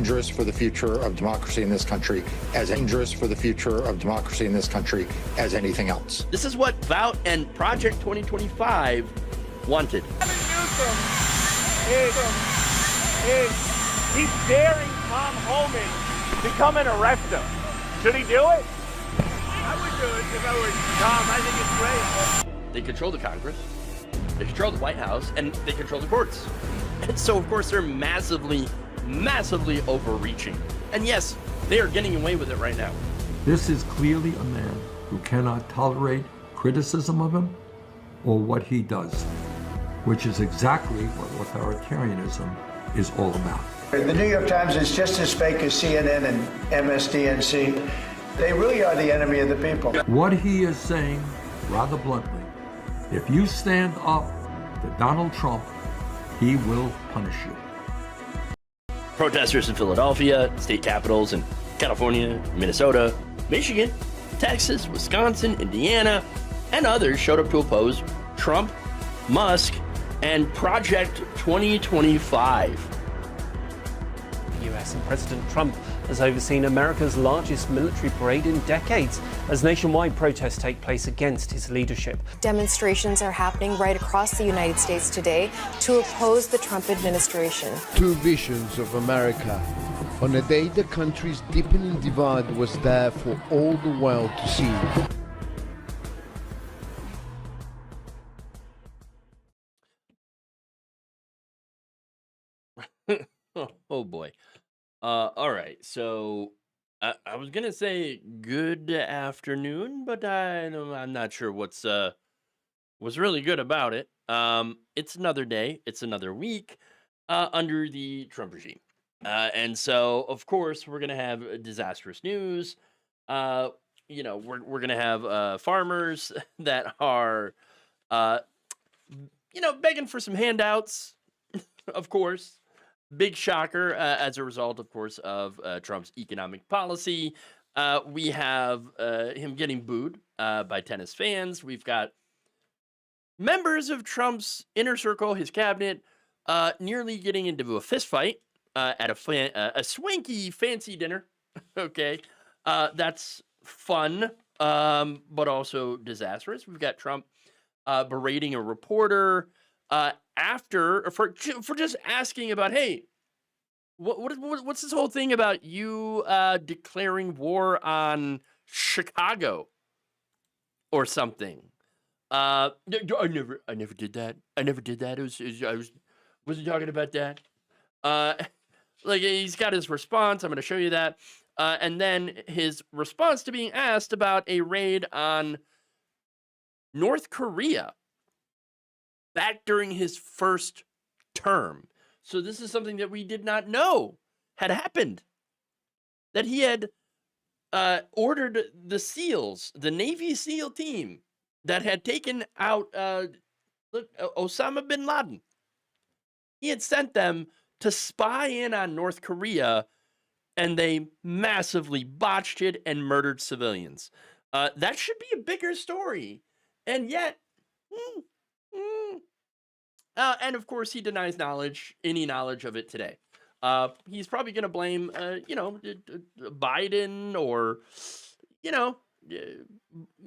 dangerous for the future of democracy in this country, as dangerous for the future of democracy in this country as anything else. This is what Vout and Project 2025 wanted. He's daring Tom Homan to come and arrest him. Should he do it? I would do it if I were Tom. I think it's great. They control the Congress, they control the White House, and they control the courts. And so, of course, they're massively overreaching. And yes, they are getting away with it right now. This is clearly a man who cannot tolerate criticism of him or what he does, which is exactly what authoritarianism is all about. The New York Times is just as fake as CNN and MSDNC. They really are the enemy of the people. What he is saying, rather bluntly, if you stand up to Donald Trump, he will punish you. Protesters in Philadelphia, state capitals in California, Minnesota, Michigan, Texas, Wisconsin, Indiana, and others showed up to oppose Trump, Musk, and Project 2025. US and President Trump has overseen America's largest military parade in decades as nationwide protests take place against his leadership. Demonstrations are happening right across the United States today to oppose the Trump administration. Two visions of America. On a day the country's deepening divide was there for all the world to see. Oh boy. All right. So I was gonna say good afternoon, but I'm not sure what's really good about it. It's another day. It's another week under the Trump regime, and so of course we're gonna have disastrous news. We're gonna have farmers that are begging for some handouts, of course. Big shocker as a result, of course, of Trump's economic policy. We have him getting booed by tennis fans. We've got members of Trump's inner circle, his cabinet, nearly getting into a fist fight at a swanky, fancy dinner. Okay, that's fun, but also disastrous. We've got Trump berating a reporter for just asking about, hey, what's this whole thing about you declaring war on Chicago or something? I never did that. I never did that. I wasn't talking about that. Like, he's got his response. I'm going to show you that, and then his response to being asked about a raid on North Korea back during his first term. So this is something that we did not know had happened. That he had ordered the SEALs, the Navy SEAL team that had taken out Osama bin Laden. He had sent them to spy in on North Korea, and they massively botched it and murdered civilians. That should be a bigger story. And yet, and of course, he denies any knowledge of it today. He's probably going to blame, Biden or,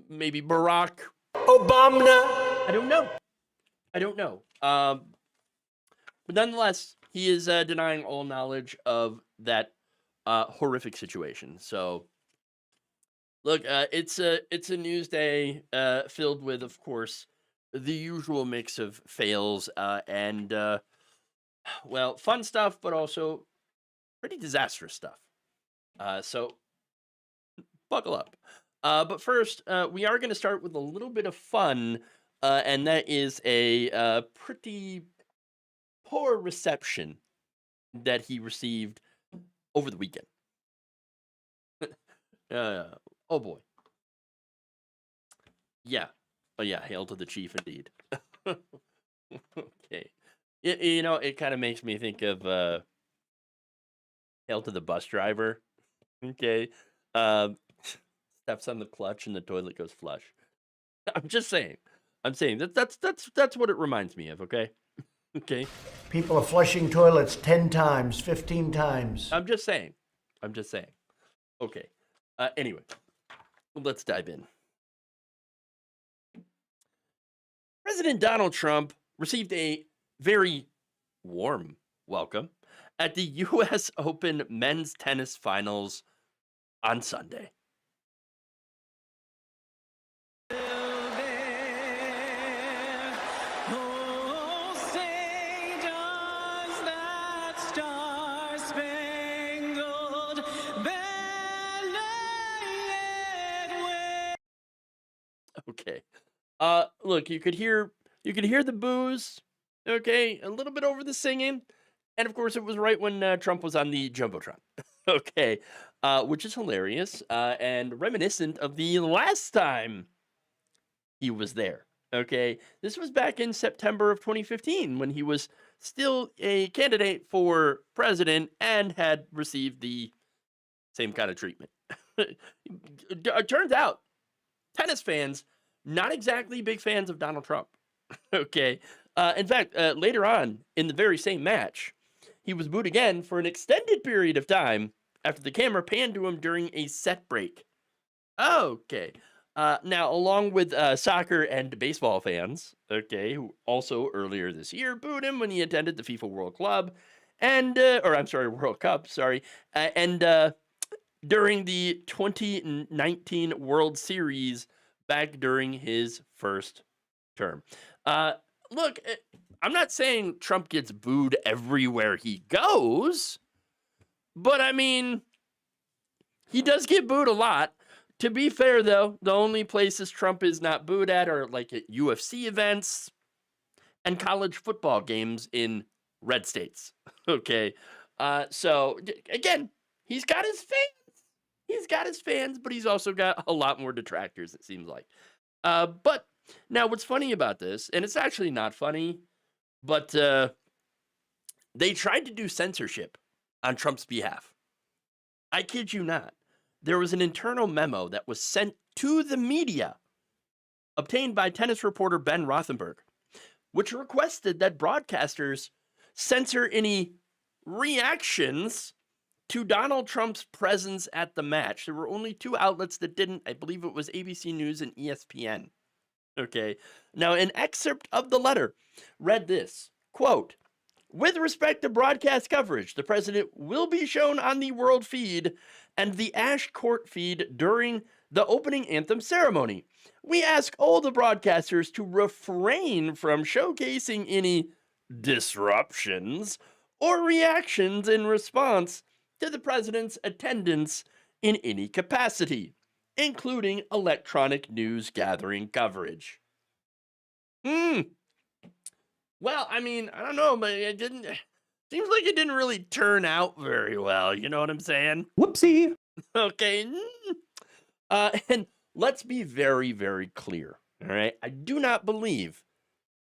maybe Barack Obama. I don't know. But nonetheless, he is denying all knowledge of that horrific situation. So, look, it's a news day filled with, of course, the usual mix of fails and fun stuff, but also pretty disastrous stuff. So buckle up. But first, we are going to start with a little bit of fun, and that is a pretty poor reception that he received over the weekend. Oh boy. Yeah. Oh yeah, hail to the chief indeed. Okay. It kind of makes me think of hail to the bus driver. Okay. Steps on the clutch and the toilet goes flush. I'm just saying. I'm saying that's what it reminds me of, okay? Okay. People are flushing toilets 10 times, 15 times. I'm just saying. Okay. Anyway, let's dive in. President Donald Trump received a very warm welcome at the U.S. Open men's tennis finals on Sunday. Okay. Look, you could hear the boos, okay, a little bit over the singing, and of course it was right when Trump was on the jumbotron. Okay. Which is hilarious and reminiscent of the last time he was there. Okay. This was back in September of 2015 when he was still a candidate for president and had received the same kind of treatment. It turns out tennis fans not exactly big fans of Donald Trump. Okay. In fact, later on in the very same match, he was booed again for an extended period of time after the camera panned to him during a set break. Okay. Now, along with soccer and baseball fans, okay, who also earlier this year booed him when he attended the FIFA World Club, World Cup, and during the 2019 World Series back during his first term. Look, I'm not saying Trump gets booed everywhere he goes, but I mean, he does get booed a lot. To be fair, though, the only places Trump is not booed at are like at UFC events and college football games in red states. Okay. So, again, he's got his fans, but he's also got a lot more detractors, it seems like. But now what's funny about this, and it's actually not funny, but they tried to do censorship on Trump's behalf. I kid you not. There was an internal memo that was sent to the media, obtained by tennis reporter Ben Rothenberg, which requested that broadcasters censor any reactions to Donald Trump's presence at the match. There were only two outlets that didn't. I believe it was ABC News and ESPN. Okay. Now, an excerpt of the letter read this, quote, "With respect to broadcast coverage, the president will be shown on the world feed and the Ash Court feed during the opening anthem ceremony. We ask all the broadcasters to refrain from showcasing any disruptions or reactions in response to the president's attendance in any capacity, including electronic news gathering coverage." Well, I mean, I don't know, but seems like it didn't really turn out very well. You know what I'm saying? Whoopsie. Okay. And let's be very, very clear. All right. I do not believe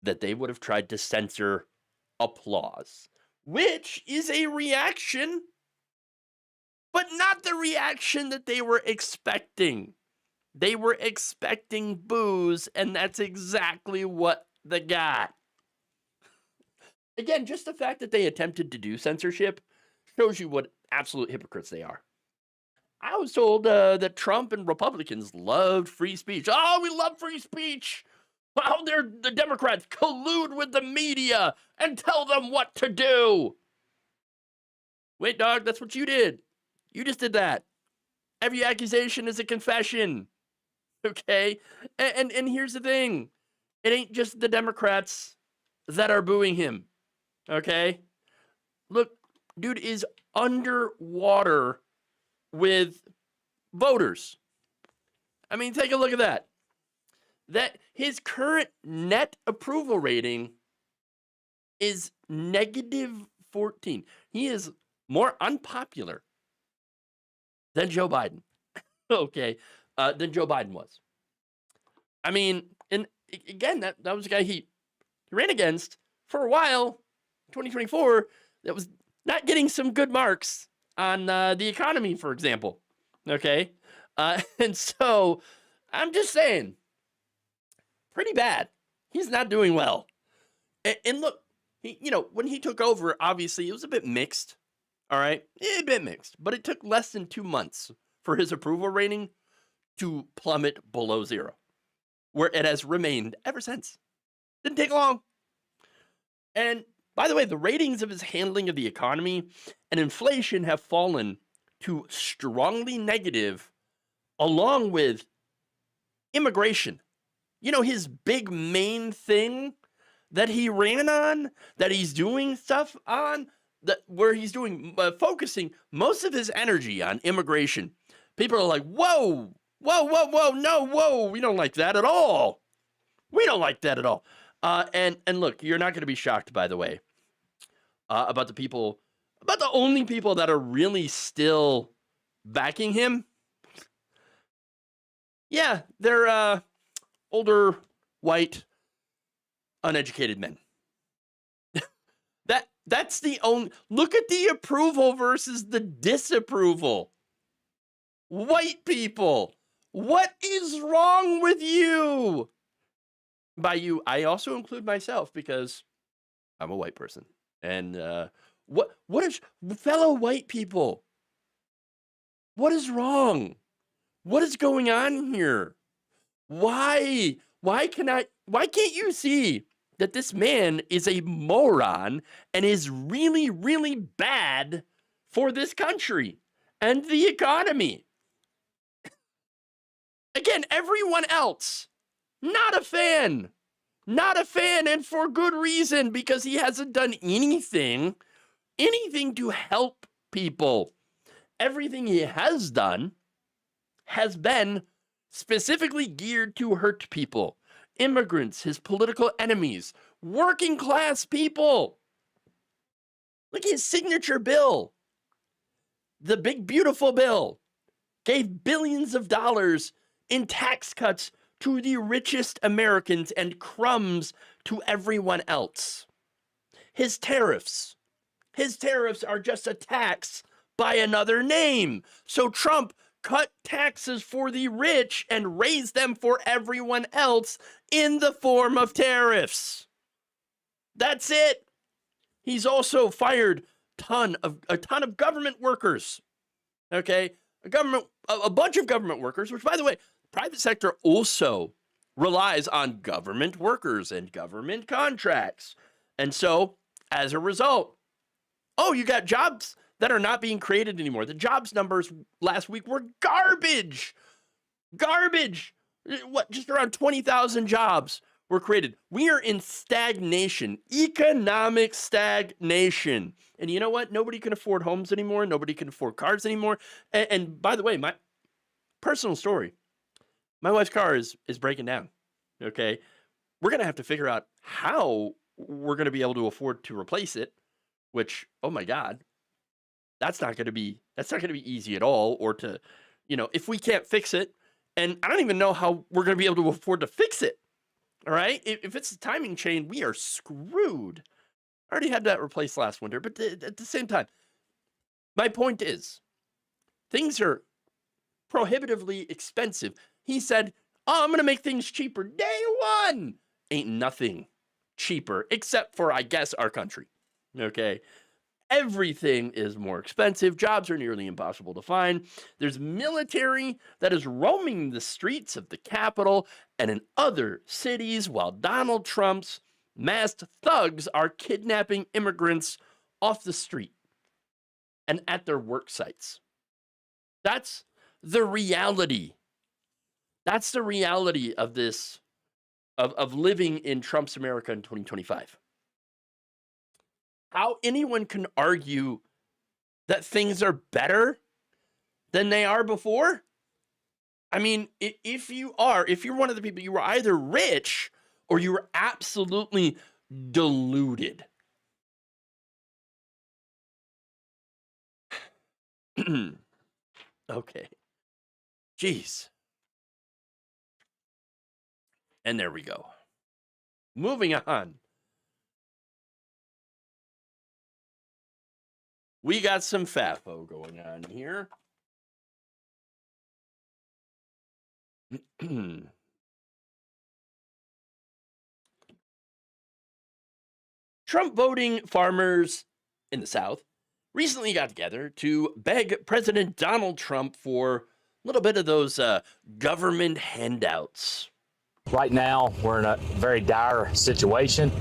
that they would have tried to censor applause, which is a reaction, but not the reaction that they were expecting. They were expecting boos, and that's exactly what they got. Again, just the fact that they attempted to do censorship shows you what absolute hypocrites they are. I was told that Trump and Republicans loved free speech. Oh, we love free speech. How dare the Democrats collude with the media and tell them what to do? Wait, dog, that's what you did. You just did that. Every accusation is a confession. Okay? And here's the thing. It ain't just the Democrats that are booing him. Okay? Look, dude is underwater with voters. I mean, take a look at that. That his current net approval rating is -14. He is more unpopular than Joe Biden. Okay, than Joe Biden was. I mean, and again, that was a guy he ran against for a while, 2024, that was not getting some good marks on the economy, for example. Okay, and so I'm just saying, pretty bad. He's not doing well. And look, when he took over, obviously it was a bit mixed. All right, a bit mixed, but it took less than 2 months for his approval rating to plummet below zero, where it has remained ever since. Didn't take long. And by the way, the ratings of his handling of the economy and inflation have fallen to strongly negative, along with immigration. His big main thing that he ran on, that he's doing stuff on, where he's doing focusing most of his energy on immigration. People are like, whoa, whoa, whoa, whoa, no, whoa, we don't like that at all. We don't like that at all. And look, you're not going to be shocked, by the way, about the only people that are really still backing him. Yeah, they're older, white, uneducated men. That's the only. Look at the approval versus the disapproval. White people, what is wrong with you? By you, I also include myself because I'm a white person. And what is, fellow white people? What is wrong? What is going on here? Why can't you see that this man is a moron and is really, really bad for this country and the economy? Again, everyone else, not a fan, and for good reason, because he hasn't done anything to help people. Everything he has done has been specifically geared to hurt people, immigrants, his political enemies, working class people. Look at his signature bill. The big, beautiful bill gave billions of dollars in tax cuts to the richest Americans and crumbs to everyone else. His tariffs are just a tax by another name. So Trump cut taxes for the rich and raised them for everyone else in the form of tariffs. That's it. He's also fired a ton of government workers. Okay? A bunch of government workers, which, by the way, private sector also relies on government workers and government contracts. And so, as a result, you got jobs that are not being created anymore. The jobs numbers last week were garbage. Just around 20,000 jobs were created. We are in stagnation, economic stagnation. And you know what? Nobody can afford homes anymore. Nobody can afford cars anymore. And by the way, my personal story, my wife's car is breaking down. Okay. We're going to have to figure out how we're going to be able to afford to replace it, which, oh my God, that's not going to be easy at all. Or to, if we can't fix it, and I don't even know how we're going to be able to afford to fix it. All right. If it's a timing chain, we are screwed. I already had that replaced last winter, but at the same time, my point is, things are prohibitively expensive. He said, I'm going to make things cheaper day one. Ain't nothing cheaper except for, I guess, our country. Okay. Everything is more expensive. Jobs are nearly impossible to find. There's military that is roaming the streets of the capital and in other cities while Donald Trump's masked thugs are kidnapping immigrants off the street and at their work sites. That's the reality. That's the reality of this, of living in Trump's America in 2025. How anyone can argue that things are better than they are before? I mean, if you're one of the people, you were either rich or you were absolutely deluded. Okay. Jeez. And there we go. Moving on. We got some FAFO going on here. Trump voting farmers in the South recently got together to beg President Donald Trump for a little bit of those government handouts. Right now, we're in a very dire situation.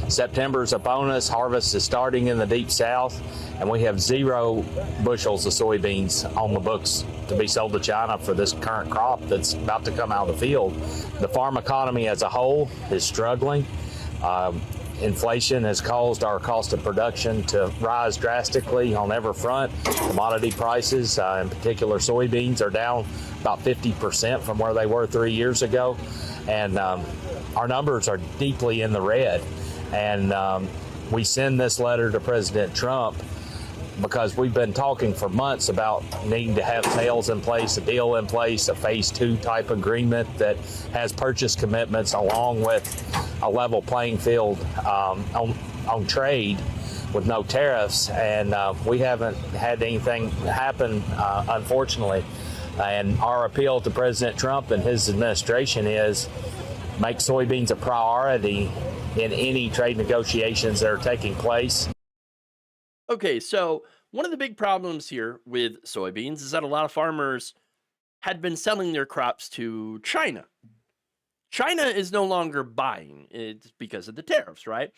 September's upon us, harvest is starting in the Deep South, and we have 0 bushels of soybeans on the books to be sold to China for this current crop that's about to come out of the field. The farm economy as a whole is struggling. Inflation has caused our cost of production to rise drastically on every front. Commodity prices, in particular soybeans, are down about 50% from where they were 3 years ago. And our numbers are deeply in the red. And we send this letter to President Trump because we've been talking for months about needing to have sales in place, a deal in place, a phase 2 type agreement that has purchase commitments along with a level playing field on trade with no tariffs. And we haven't had anything happen, unfortunately. And our appeal to President Trump and his administration is make soybeans a priority in any trade negotiations that are taking place. Okay, so one of the big problems here with soybeans is that a lot of farmers had been selling their crops to China. China is no longer buying. It's because of the tariffs, right?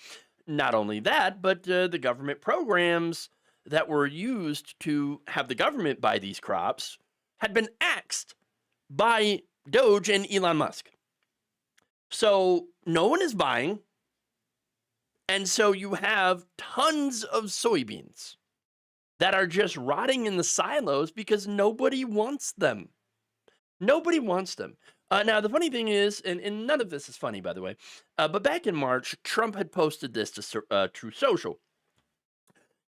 Not only that, but the government programs that were used to have the government buy these crops had been axed by Doge and Elon Musk. So no one is buying. And so you have tons of soybeans that are just rotting in the silos because nobody wants them. Nobody wants them. Now, the funny thing is, and none of this is funny, by the way, but back in March, Trump had posted this to Truth Social.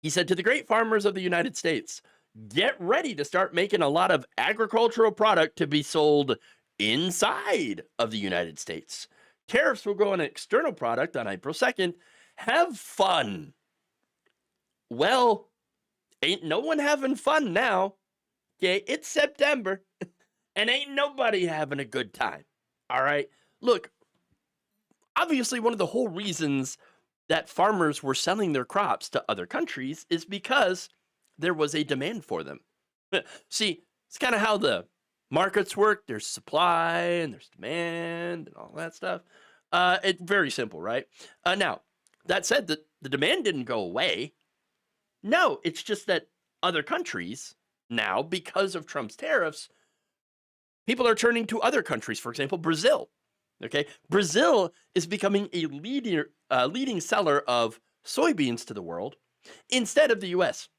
He said, to the great farmers of the United States, get ready to start making a lot of agricultural product to be sold inside of the United States. Tariffs will go on external product on April 2nd. Have fun. Well, ain't no one having fun now. Okay, it's September, and ain't nobody having a good time. All right? Look, obviously one of the whole reasons that farmers were selling their crops to other countries is because there was a demand for them. See, it's kind of how the markets work. There's supply and there's demand and all that stuff. It's very simple, right? Now, that said, the demand didn't go away. No, it's just that other countries now, because of Trump's tariffs, people are turning to other countries. For example, Brazil. Okay, Brazil is becoming a leading seller of soybeans to the world instead of the U.S.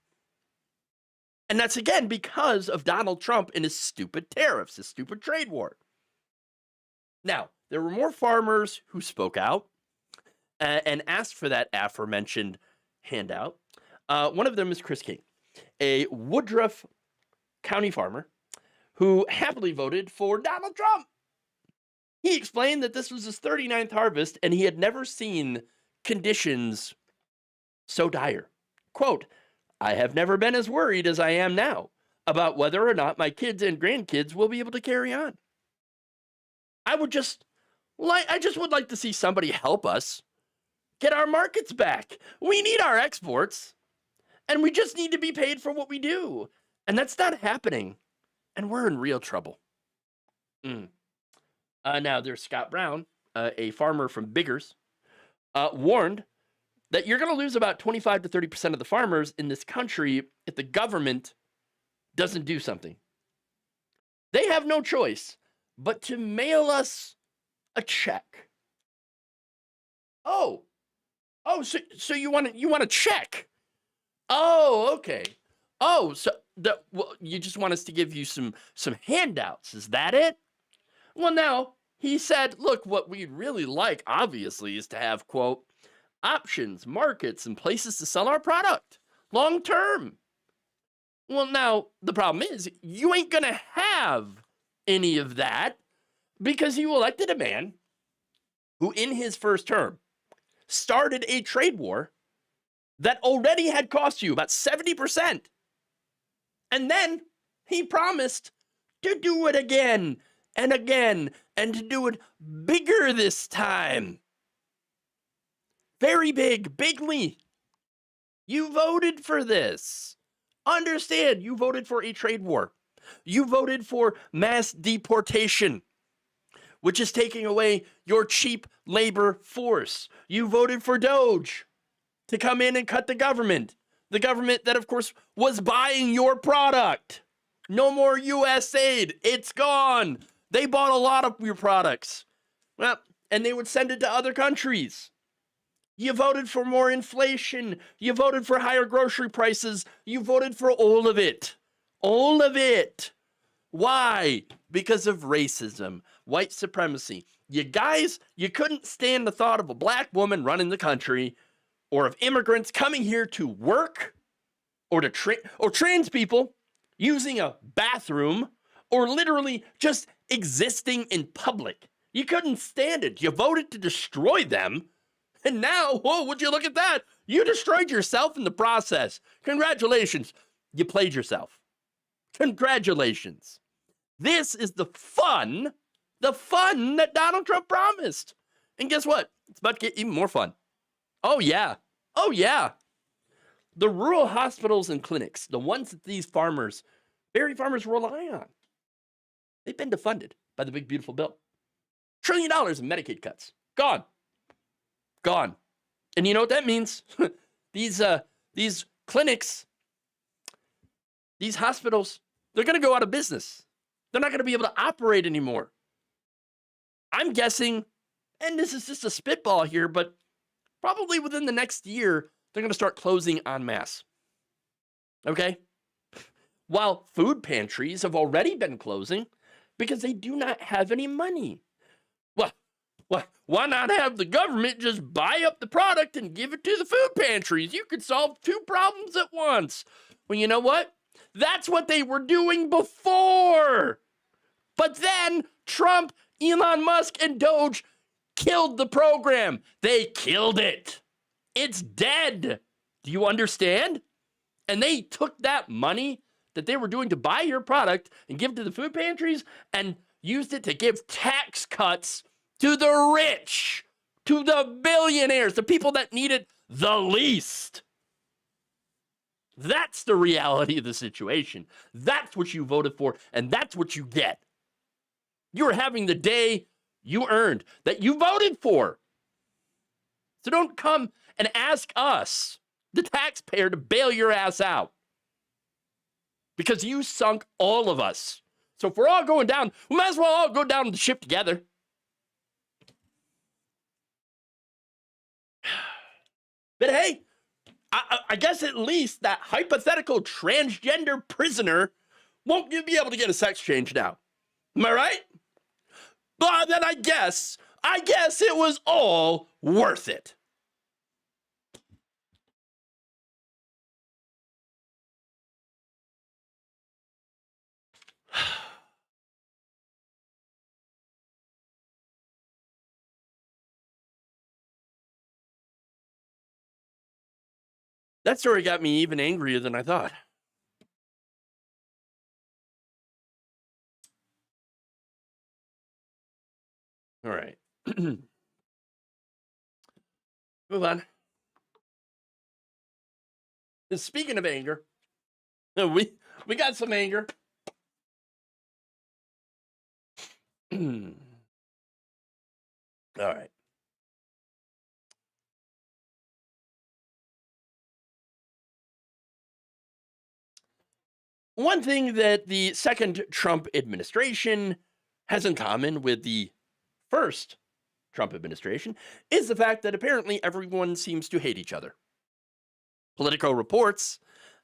And that's, again, because of Donald Trump and his stupid tariffs, his stupid trade war. Now, there were more farmers who spoke out and asked for that aforementioned handout. One of them is Chris King, a Woodruff County farmer who happily voted for Donald Trump. He explained that this was his 39th harvest and he had never seen conditions so dire. Quote, I have never been as worried as I am now about whether or not my kids and grandkids will be able to carry on. I just would like to see somebody help us get our markets back. We need our exports, and we just need to be paid for what we do. And that's not happening, and we're in real trouble. Now, there's Scott Brown, a farmer from Biggers, warned that you're going to lose about 25 to 30% of the farmers in this country if the government doesn't do something. They have no choice but to mail us a check. So you want a check? Oh, okay. Oh, so you just want us to give you some handouts? Is that it? Well, now he said, look, what we'd really like, obviously, is to have, quote, options, markets, and places to sell our product long term. Well, now the problem is you ain't gonna have any of that because you elected a man who, in his first term, started a trade war that already had cost you about 70%. And then he promised to do it again and again and to do it bigger this time. Very big, bigly. You voted for this. Understand, you voted for a trade war. You voted for mass deportation, which is taking away your cheap labor force. You voted for Doge to come in and cut the government. The government that, of course, was buying your product. No more U.S. aid. It's gone. They bought a lot of your products. Well, and they would send it to other countries. You voted for more inflation. You voted for higher grocery prices. You voted for all of it. All of it. Why? Because of racism, white supremacy. You guys, you couldn't stand the thought of a black woman running the country, or of immigrants coming here to work, or or trans people using a bathroom, or literally just existing in public. You couldn't stand it. You voted to destroy them. And now, whoa, would you look at that? You destroyed yourself in the process. Congratulations. You played yourself. Congratulations. This is the fun that Donald Trump promised. And guess what? It's about to get even more fun. Oh, yeah. Oh, yeah. The rural hospitals and clinics, the ones that these dairy farmers rely on, they've been defunded by the big, beautiful bill. $1 trillion in Medicaid cuts. Gone. Gone. And you know what that means? These clinics, these hospitals, they're going to go out of business. They're not going to be able to operate anymore. I'm guessing, and this is just a spitball here, but probably within the next year, they're going to start closing en masse. Okay? While food pantries have already been closing because they do not have any money. Well, why not have the government just buy up the product and give it to the food pantries? You could solve two problems at once. Well, you know what? That's what they were doing before. But then Trump, Elon Musk, and Doge killed the program. They killed it. It's dead. Do you understand? And they took that money that they were doing to buy your product and give it to the food pantries and used it to give tax cuts to the rich, to the billionaires, the people that need it the least. That's the reality of the situation. That's what you voted for, and that's what you get. You're having the day you earned, that you voted for. So don't come and ask us, the taxpayer, to bail your ass out. Because you sunk all of us. So if we're all going down, we might as well all go down the ship together. But hey, I guess at least that hypothetical transgender prisoner won't be able to get a sex change now. Am I right? But then I guess it was all worth it. That story got me even angrier than I thought. All right. Move on. And speaking of anger, we got some anger. All right. One thing that the second Trump administration has in common with the first Trump administration is the fact that apparently everyone seems to hate each other. Politico reports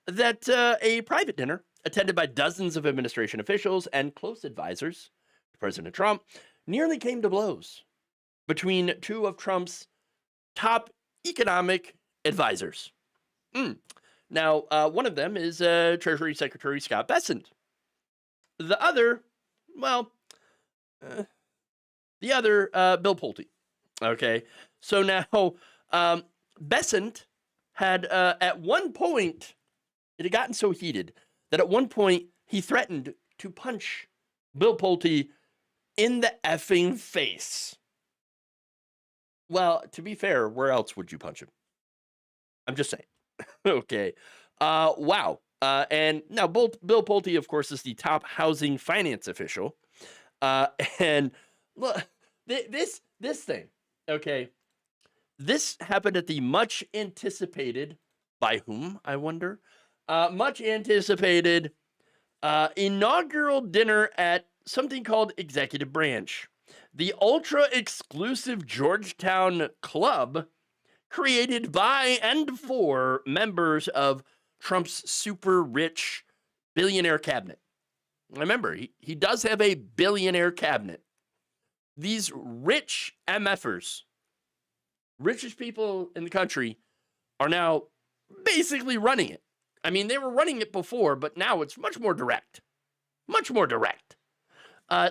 that a private dinner attended by dozens of administration officials and close advisors to President Trump nearly came to blows between two of Trump's top economic advisors. Now, one of them is Treasury Secretary Scott Bessent. The other, Bill Pulte. Okay, so now Bessent had at one point, it had gotten so heated that at one point he threatened to punch Bill Pulte in the effing face. Well, to be fair, where else would you punch him? I'm just saying. Okay. Wow. And now Bill Pulte, of course, is the top housing finance official. And look, this thing, okay, this happened at the much anticipated, by whom, I wonder, much anticipated inaugural dinner at something called Executive Branch, the ultra exclusive Georgetown club created by and for members of Trump's super rich billionaire cabinet. Remember, he does have a billionaire cabinet. These rich MFers, richest people in the country, are now basically running it. I mean, they were running it before, but now it's much more direct. Much more direct.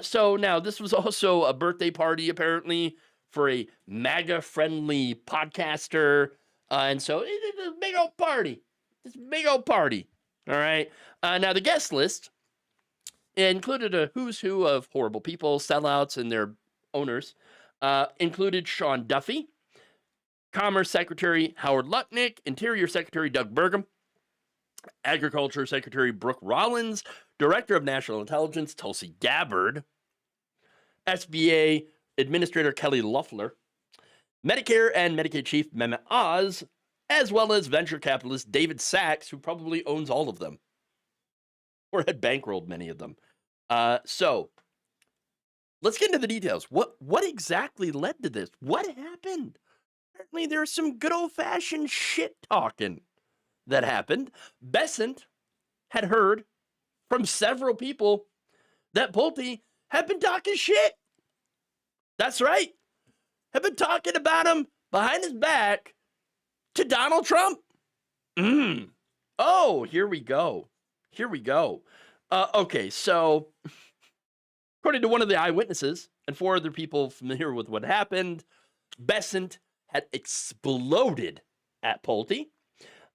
So now this was also a birthday party, apparently, for a MAGA-friendly podcaster. And so it's a big old party. It's a big old party. All right. Now, the guest list included a who's who of horrible people, sellouts, and their owners. Included Sean Duffy, Commerce Secretary Howard Lutnick, Interior Secretary Doug Burgum, Agriculture Secretary Brooke Rollins, Director of National Intelligence Tulsi Gabbard, SBA Administrator Kelly Loeffler, Medicare and Medicaid Chief Mehmet Oz, as well as venture capitalist David Sachs, who probably owns all of them, or had bankrolled many of them. So, let's get into the details. What exactly led to this? What happened? Apparently, there was some good old-fashioned shit-talking that happened. Bessent had heard from several people that Pulte had been talking shit. That's right. Had been talking about him behind his back to Donald Trump. Oh, here we go. Here we go. Okay, so according to one of the eyewitnesses and 4 other people familiar with what happened, Bessent had exploded at Pulte.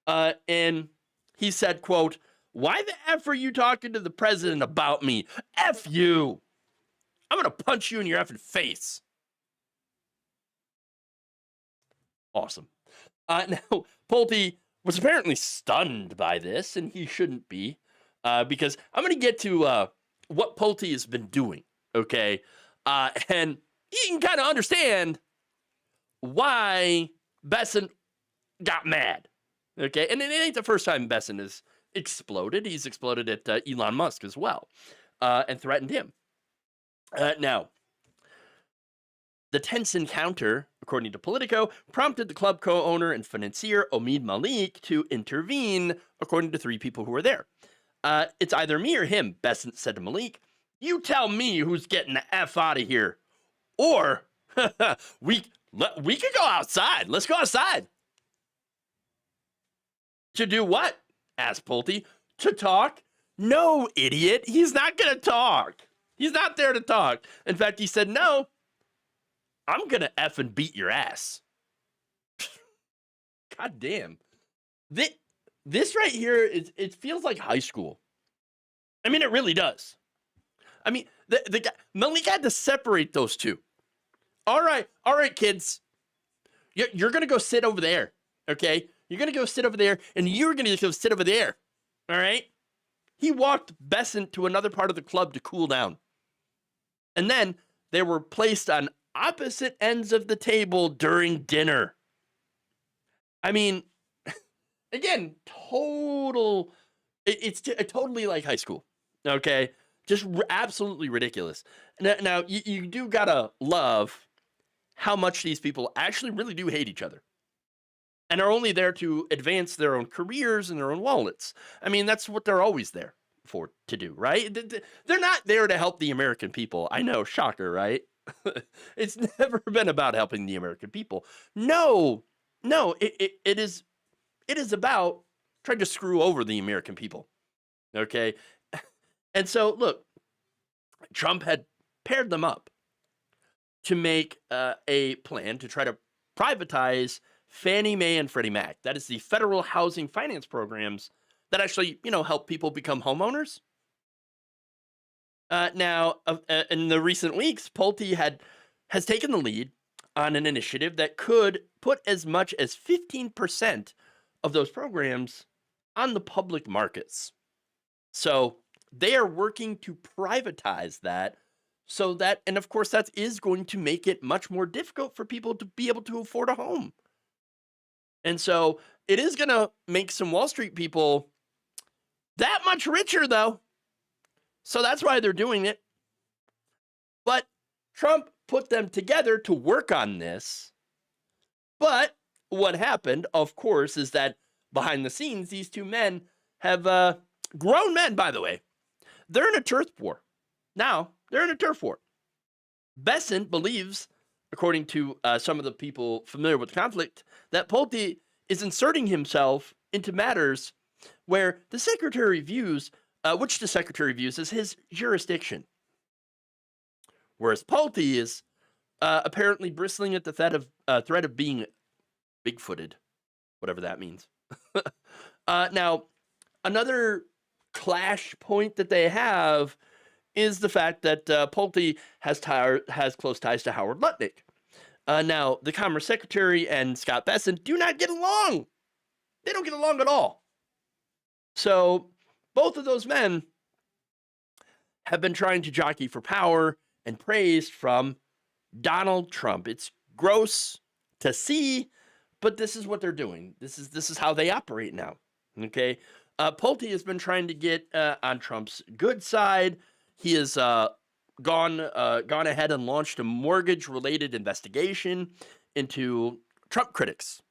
And he said, quote, "Why the F are you talking to the president about me? F you. I'm going to punch you in your effing face." Awesome. Now, Pulte was apparently stunned by this, and he shouldn't be, because I'm going to get to what Pulte has been doing, okay? And you can kind of understand why Bessent got mad, okay? And it ain't the first time Bessent has exploded. He's exploded at Elon Musk as well, and threatened him. Now, the tense encounter, according to Politico, prompted the club co-owner and financier Omid Malik to intervene, according to 3 people who were there. It's either me or him, Bessent said to Malik. "You tell me who's getting the F out of here, or we could go outside. Let's go outside." "To do what?" asked Pulte. "To talk?" "No, idiot. He's not going to talk. He's not there to talk. In fact, he said, no, I'm going to effing beat your ass." God damn. This right here, it feels like high school. I mean, it really does. I mean, the guy, Malik had to separate those two. All right, kids. You're going to go sit over there, okay? You're going to go sit over there, and you're going to go sit over there, all right? He walked Bessent to another part of the club to cool down. And then they were placed on opposite ends of the table during dinner. I mean, again, it's totally like high school, okay? Just absolutely ridiculous. Now you do gotta love how much these people actually really do hate each other and are only there to advance their own careers and their own wallets. I mean, that's what they're always there for to do, right? They're not there to help the American people. I know, shocker, right? It's never been about helping the American people. No, it is about trying to screw over the American people, okay? And so, look, Trump had paired them up to make a plan to try to privatize Fannie Mae and Freddie Mac. That is the federal housing finance programs that actually, help people become homeowners. Now, in the recent weeks, Pulte has taken the lead on an initiative that could put as much as 15% of those programs on the public markets. So they are working to privatize that, so that, and of course, that is going to make it much more difficult for people to be able to afford a home. And so it is going to make some Wall Street people that much richer, though. So that's why they're doing it. But Trump put them together to work on this. But what happened, of course, is that behind the scenes, these two men have grown men, by the way. They're in a turf war. Now, they're in a turf war. Bessent believes, according to some of the people familiar with the conflict, that Pulte is inserting himself into matters where the secretary views, which the secretary views as his jurisdiction. Whereas Pulte is apparently bristling at the threat of being big-footed, whatever that means. Now, another clash point that they have is the fact that Pulte has close ties to Howard Lutnick. Now, the Commerce Secretary and Scott Bessent do not get along. They don't get along at all. So both of those men have been trying to jockey for power and praise from Donald Trump. It's gross to see, but this is what they're doing. This is how they operate now. Okay, Pulte has been trying to get on Trump's good side. He has gone ahead and launched a mortgage-related investigation into Trump critics.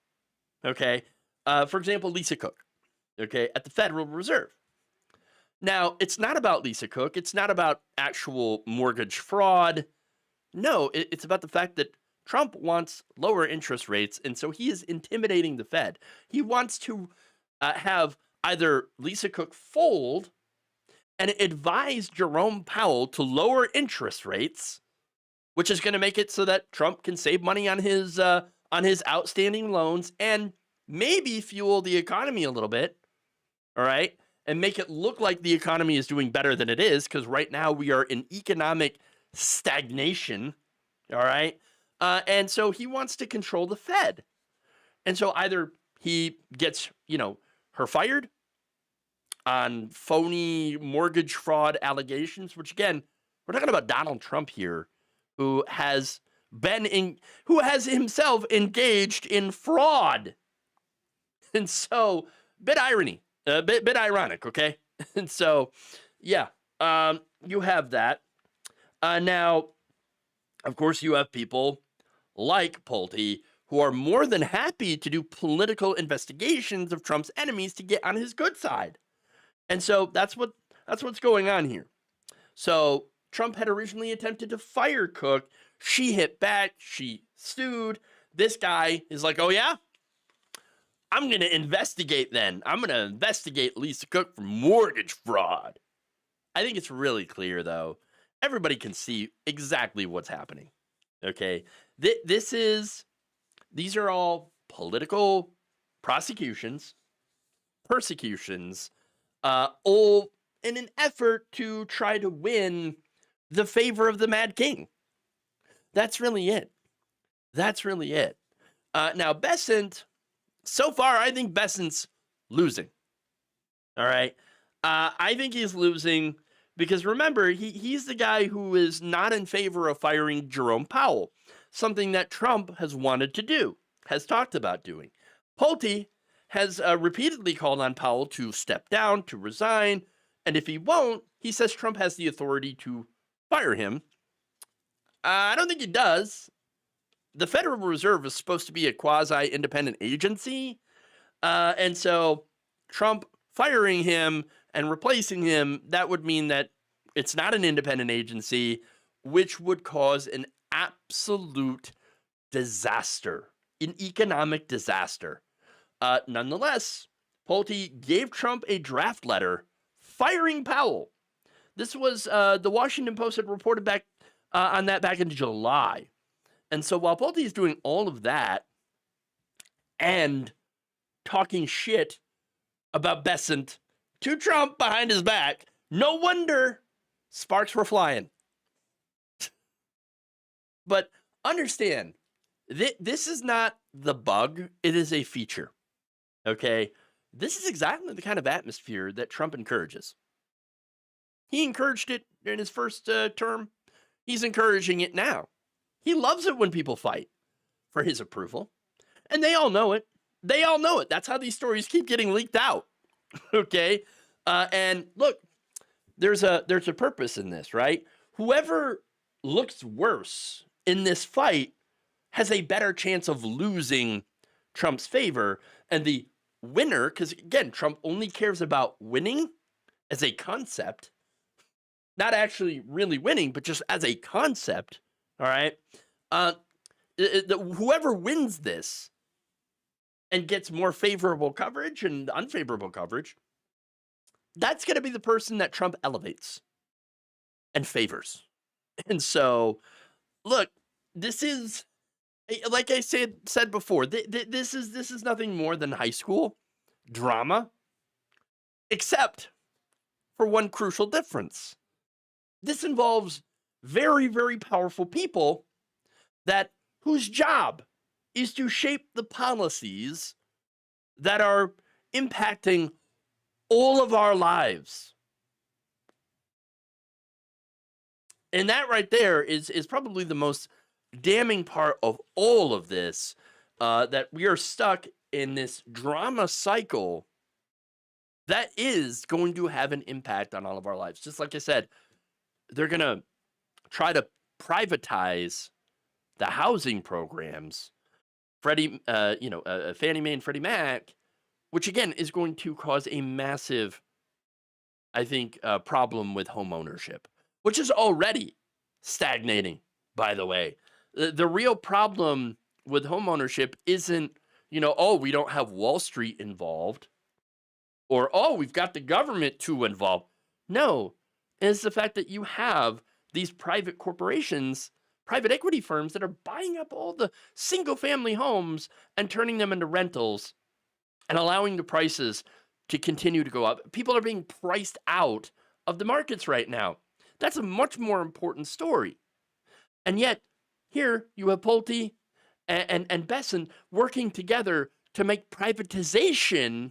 Okay, for example, Lisa Cook. Okay, at the Federal Reserve. Now, it's not about Lisa Cook. It's not about actual mortgage fraud. No, it's about the fact that Trump wants lower interest rates, and so he is intimidating the Fed. He wants to have either Lisa Cook fold and advise Jerome Powell to lower interest rates, which is going to make it so that Trump can save money on his outstanding loans and maybe fuel the economy a little bit, all right, and make it look like the economy is doing better than it is, because right now we are in economic stagnation, all right, and so he wants to control the Fed, and so either he gets, her fired on phony mortgage fraud allegations, which again, we're talking about Donald Trump here, who has himself engaged in fraud. And so, bit ironic, okay? And so, yeah, you have that. Now, of course, you have people like Pulte who are more than happy to do political investigations of Trump's enemies to get on his good side. And so that's what's going on here. So Trump had originally attempted to fire Cook. She hit back. She sued. This guy is like, oh, yeah? I'm going to investigate then. I'm going to investigate Lisa Cook for mortgage fraud. I think it's really clear, though. Everybody can see exactly what's happening. Okay? These are all political prosecutions, persecutions, all in an effort to try to win the favor of the Mad King. That's really it. Now, Bessent, so far, I think Bessent's losing. All right? I think he's losing because, remember, he's the guy who is not in favor of firing Jerome Powell, something that Trump has wanted to do, has talked about doing. Pulte has repeatedly called on Powell to step down, to resign, and if he won't, he says Trump has the authority to fire him. I don't think he does. The Federal Reserve is supposed to be a quasi-independent agency, and so Trump firing him and replacing him, that would mean that it's not an independent agency, which would cause an absolute disaster, an economic disaster. Nonetheless, Pulte gave Trump a draft letter firing Powell. This was, the Washington Post had reported back on that back in July. And so while Pulte is doing all of that and talking shit about Bessent to Trump behind his back, no wonder sparks were flying. But understand, This is not the bug. It is a feature. Okay. This is exactly the kind of atmosphere that Trump encourages. He encouraged it in his first term. He's encouraging it now. He loves it when people fight for his approval. And they all know it. They all know it. That's how these stories keep getting leaked out. Okay. And look, there's a purpose in this, right? Whoever looks worse in this fight has a better chance of losing Trump's favor. And the winner, because again, Trump only cares about winning as a concept, not actually really winning, but just as a concept. All right. Whoever wins this and gets more favorable coverage and unfavorable coverage, that's going to be the person that Trump elevates and favors. And so, look, this is, like I said before, this is nothing more than high school drama, except for one crucial difference. This involves very, very powerful people whose job is to shape the policies that are impacting all of our lives. And that right there is probably the most damning part of all of this, that we are stuck in this drama cycle that is going to have an impact on all of our lives. Just like I said, they're going to try to privatize the housing programs, Fannie Mae and Freddie Mac, which again is going to cause a massive, I think, problem with home ownership, which is already stagnating, by the way. The real problem with home ownership isn't, oh, we don't have Wall Street involved, or, oh, we've got the government too involved. No, it's the fact that you have these private corporations, private equity firms that are buying up all the single-family homes and turning them into rentals and allowing the prices to continue to go up. People are being priced out of the markets right now. That's a much more important story. And yet, here you have Pulte and Besson working together to make privatization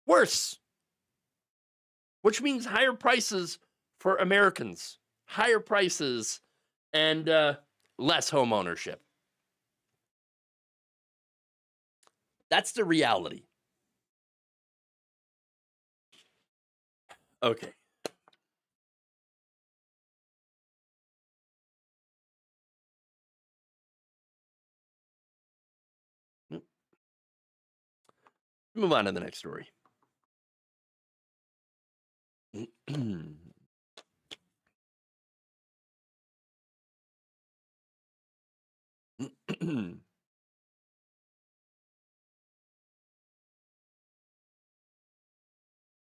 worse, which means higher prices for Americans, higher prices, and less home ownership. That's the reality. Okay. Move on to the next story.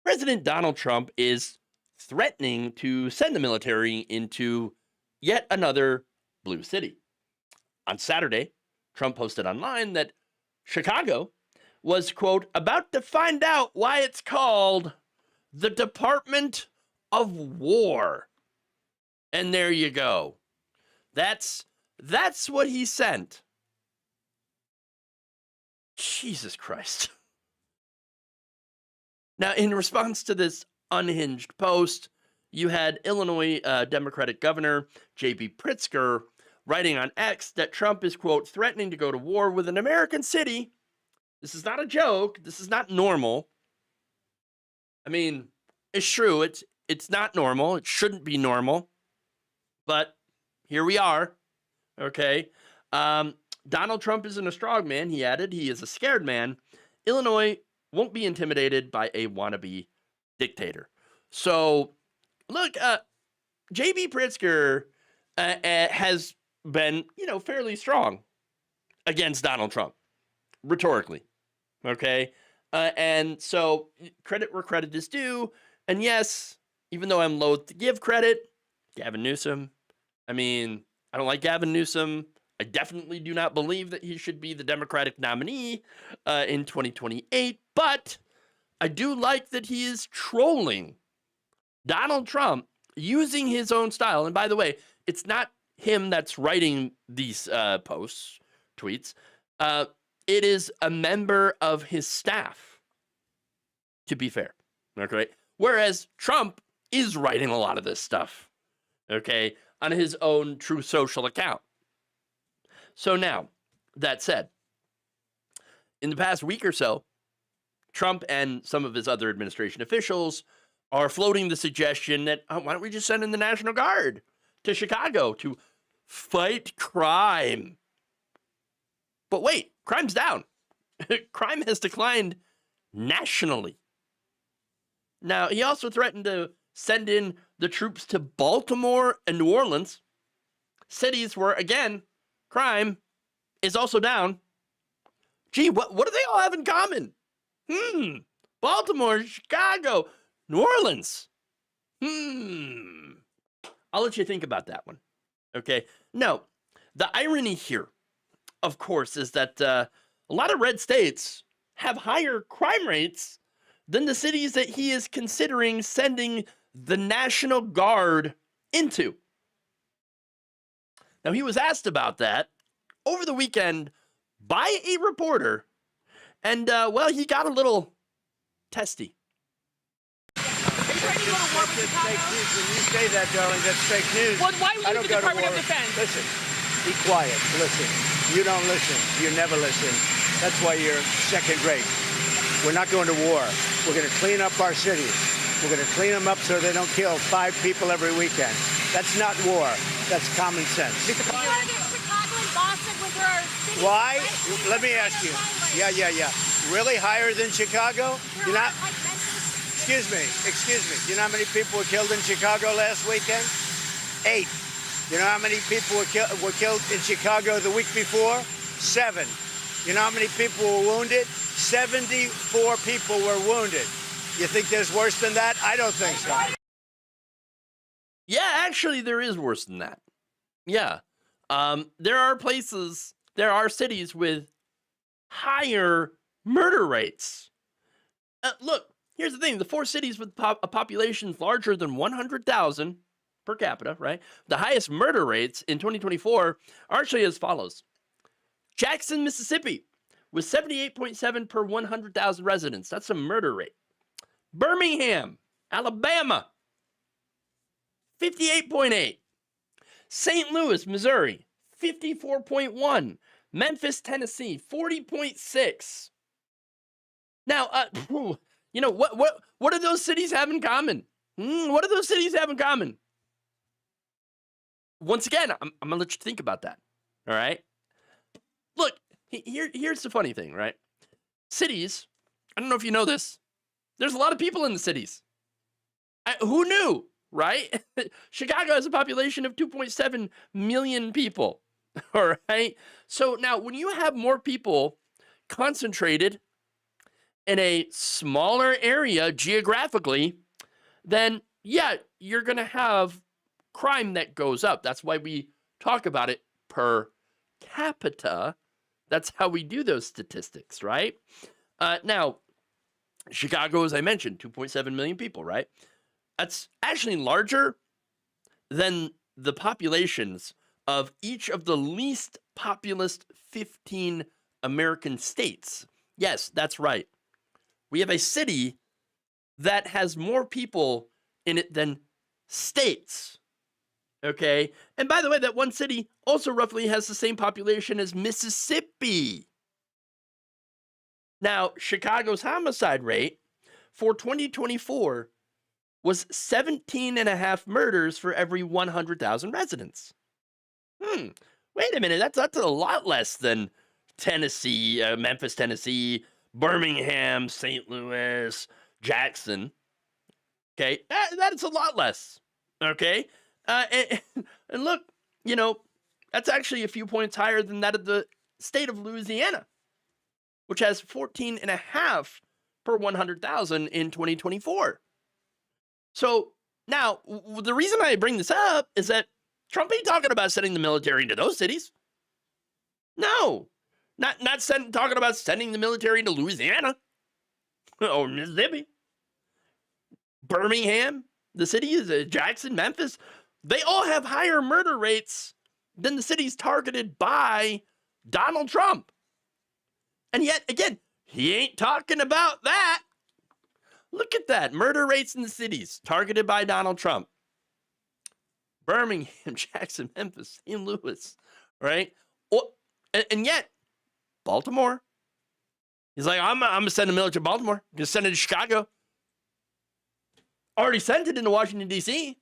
President Donald Trump is threatening to send the military into yet another blue city. On Saturday, Trump posted online that Chicago was, quote, about to find out why it's called the Department of War. And there you go. That's what he sent. Jesus Christ. Now, in response to this unhinged post, you had Illinois Democratic Governor J.B. Pritzker writing on X that Trump is, quote, threatening to go to war with an American city. This is not a joke. This is not normal. I mean, it's true. It's not normal. It shouldn't be normal. But here we are. Okay. Donald Trump isn't a strong man, he added. He is a scared man. Illinois won't be intimidated by a wannabe dictator. So, look, J.B. Pritzker has been, fairly strong against Donald Trump, rhetorically. Okay? And so, credit where credit is due. And yes, even though I'm loath to give credit, Gavin Newsom, I don't like Gavin Newsom. I definitely do not believe that he should be the Democratic nominee in 2028, but I do like that he is trolling Donald Trump using his own style. And by the way, it's not him that's writing these posts, tweets. It is a member of his staff, to be fair. Okay. Whereas Trump is writing a lot of this stuff, okay, on his own True Social account. So now, that said, in the past week or so, Trump and some of his other administration officials are floating the suggestion that, why don't we just send in the National Guard to Chicago to fight crime? But wait, crime's down. Crime has declined nationally. Now, he also threatened to send in the troops to Baltimore and New Orleans, cities where, again, crime is also down. Gee, what do they all have in common? Baltimore, Chicago, New Orleans. I'll let you think about that one. Okay. No, the irony here, of course, is that a lot of red states have higher crime rates than the cities that he is considering sending the National Guard into. Now, he was asked about that over the weekend by a reporter, and, well, he got a little testy. That's fake news. When you say that, darling, that's fake news. Well, why would I you don't the go to Department war. of Defense? Listen, be quiet. Listen. You don't listen. You never listen. That's why you're second rate. We're not going to war. We're going to clean up our cities. We're going to clean them up so they don't kill 5 people every weekend. That's not war. That's common sense. Why? Let me ask you. Yeah. Really higher than Chicago? You're not. Excuse me. You know how many people were killed in Chicago last weekend? 8. You know how many people were killed in Chicago the week before? 7. You know how many people were wounded? 74 people were wounded. You think there's worse than that? I don't think so. Yeah, actually, there is worse than that. Yeah. There are cities with higher murder rates. Look, here's the thing. The 4 cities with a population larger than 100,000 per capita, right? The highest murder rates in 2024 are actually as follows. Jackson, Mississippi, with 78.7 per 100,000 residents. That's a murder rate. Birmingham, Alabama, 58.8. St. Louis, Missouri, 54.1. Memphis, Tennessee, 40.6. Now, you know, what do those cities have in common? What do those cities have in common? Once again, I'm going to let you think about that, all right? Look, here's the funny thing, right? Cities, I don't know if you know this, there's a lot of people in the cities. Who knew, right? Chicago has a population of 2.7 million people, all right? So now, when you have more people concentrated in a smaller area geographically, then, yeah, you're going to have crime that goes up. That's why we talk about it per capita. That's how we do those statistics, right? Now, Chicago, as I mentioned, 2.7 million people, right? That's actually larger than the populations of each of the least populous 15 American states. Yes, that's right. We have a city that has more people in it than states. Okay? And by the way, that one city also roughly has the same population as Mississippi. Now, Chicago's homicide rate for 2024 was 17.5 murders for every 100,000 residents. Wait a minute, that's a lot less than Tennessee, Memphis, Tennessee, Birmingham, St. Louis, Jackson. Okay, that's a lot less. Okay, and look, you know, that's actually a few points higher than that of the state of Louisiana, which has 14.5 per 100,000 in 2024. So now, the reason I bring this up is that Trump ain't talking about sending the military into those cities. No, not talking about sending the military into Louisiana or Mississippi. Birmingham, the cities, Jackson, Memphis, they all have higher murder rates than the cities targeted by Donald Trump. And yet, again, he ain't talking about that. Look at that. Murder rates in the cities targeted by Donald Trump. Birmingham, Jackson, Memphis, St. Louis, right? And yet, Baltimore. He's like, I'm going to send a military to Baltimore. I'm going to send it to Chicago. Already sent it into Washington, D.C.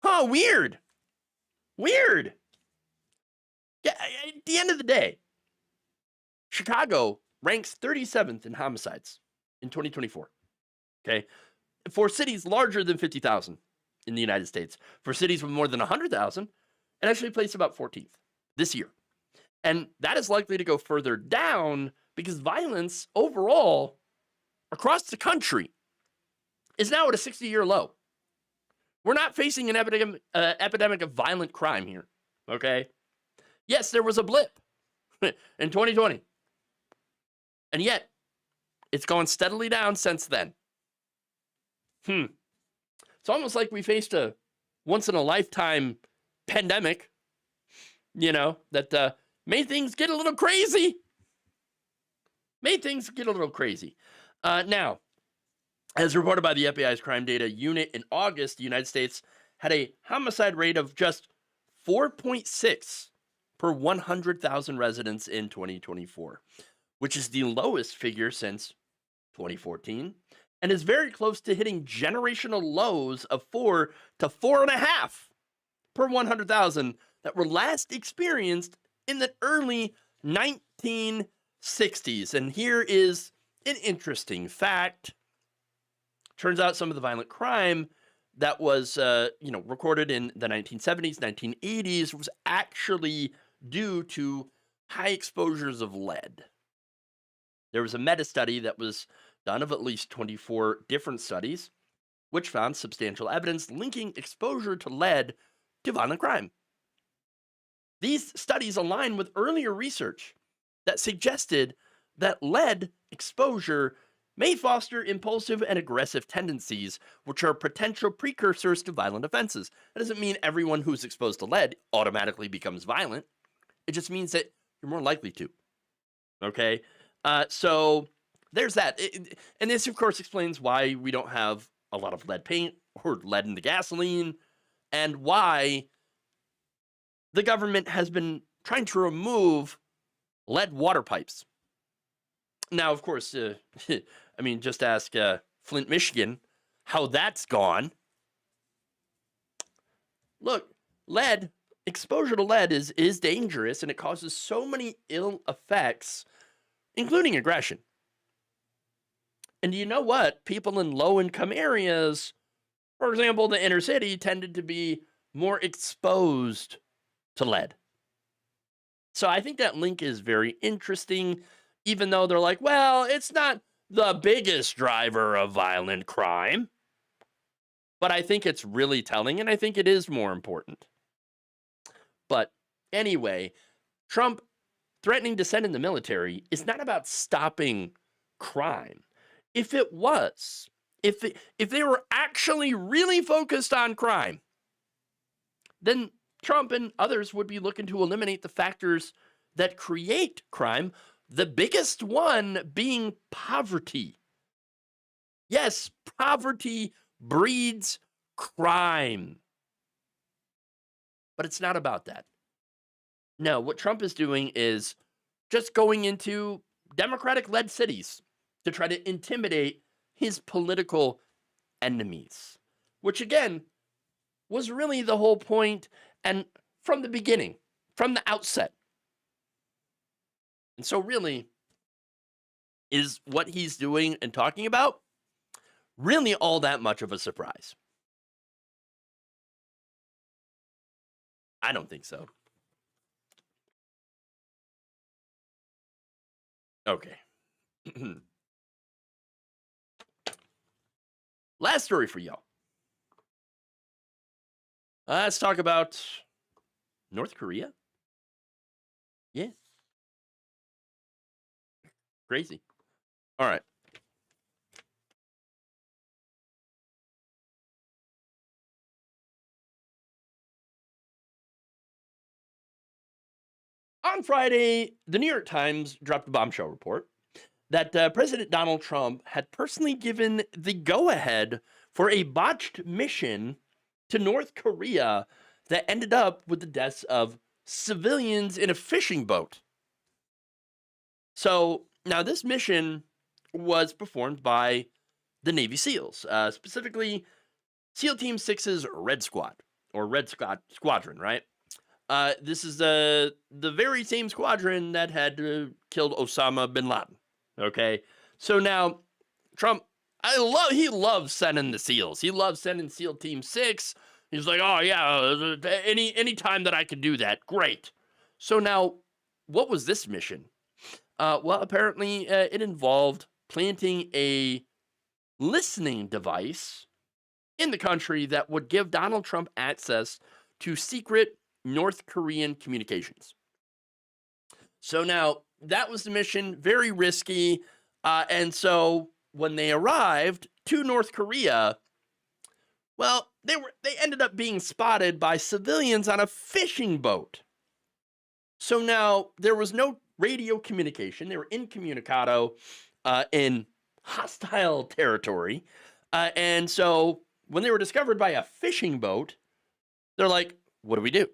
Huh, weird. Weird. Yeah, at the end of the day, Chicago ranks 37th in homicides in 2024. Okay? For cities larger than 50,000 in the United States. For cities with more than 100,000, it actually placed about 14th this year. And that is likely to go further down because violence overall across the country is now at a 60-year low. We're not facing an epidemic of violent crime here, okay? Yes, there was a blip in 2020. And yet, it's gone steadily down since then. It's almost like we faced a once-in-a-lifetime pandemic, that made things get a little crazy. Now, as reported by the FBI's crime data unit in August, the United States had a homicide rate of just 4.6 per 100,000 residents in 2024, which is the lowest figure since 2014, and is very close to hitting generational lows of 4 to 4.5 per 100,000 that were last experienced in the early 1960s. And here is an interesting fact. Turns out some of the violent crime that was, recorded in the 1970s, 1980s was actually due to high exposures of lead. There was a meta-study that was done of at least 24 different studies, which found substantial evidence linking exposure to lead to violent crime. These studies align with earlier research that suggested that lead exposure may foster impulsive and aggressive tendencies, which are potential precursors to violent offenses. That doesn't mean everyone who's exposed to lead automatically becomes violent. It just means that you're more likely to. Okay? So there's that. And this, of course, explains why we don't have a lot of lead paint or lead in the gasoline, and why the government has been trying to remove lead water pipes. Now, of course, just ask Flint, Michigan, how that's gone. Look, exposure to lead is dangerous, and it causes so many ill effects, including aggression. And you know what? People in low-income areas, for example, the inner city, tended to be more exposed to lead. So I think that link is very interesting, even though they're like, well, it's not the biggest driver of violent crime. But I think it's really telling, and I think it is more important. But anyway, Trump threatening to send in the military is not about stopping crime. If it was, if they were actually really focused on crime, then Trump and others would be looking to eliminate the factors that create crime, the biggest one being poverty. Yes, poverty breeds crime. But it's not about that. No, what Trump is doing is just going into Democratic-led cities to try to intimidate his political enemies, which again was really the whole point, and from the beginning, from the outset. And so really, is what he's doing and talking about really all that much of a surprise? I don't think so. Okay. Last story for y'all. Let's talk about North Korea. Yeah. Crazy. All right. On Friday, the New York Times dropped a bombshell report that President Donald Trump had personally given the go-ahead for a botched mission to North Korea that ended up with the deaths of civilians in a fishing boat. So now this mission was performed by the Navy SEALs, specifically SEAL Team 6's Red Squad, or Red Squadron, right? This is the very same squadron that had killed Osama bin Laden. Okay, so now Trump, he loves sending the SEALs. He loves sending SEAL Team 6. He's like, oh yeah, any time that I can do that, great. So now, what was this mission? Well, apparently it involved planting a listening device in the country that would give Donald Trump access to secret North Korean communications. So now that was the mission, very risky. And so when they arrived to North Korea, well, they ended up being spotted by civilians on a fishing boat. So now there was no radio communication. They were incommunicado in hostile territory. And so when they were discovered by a fishing boat, they're like, what do we do?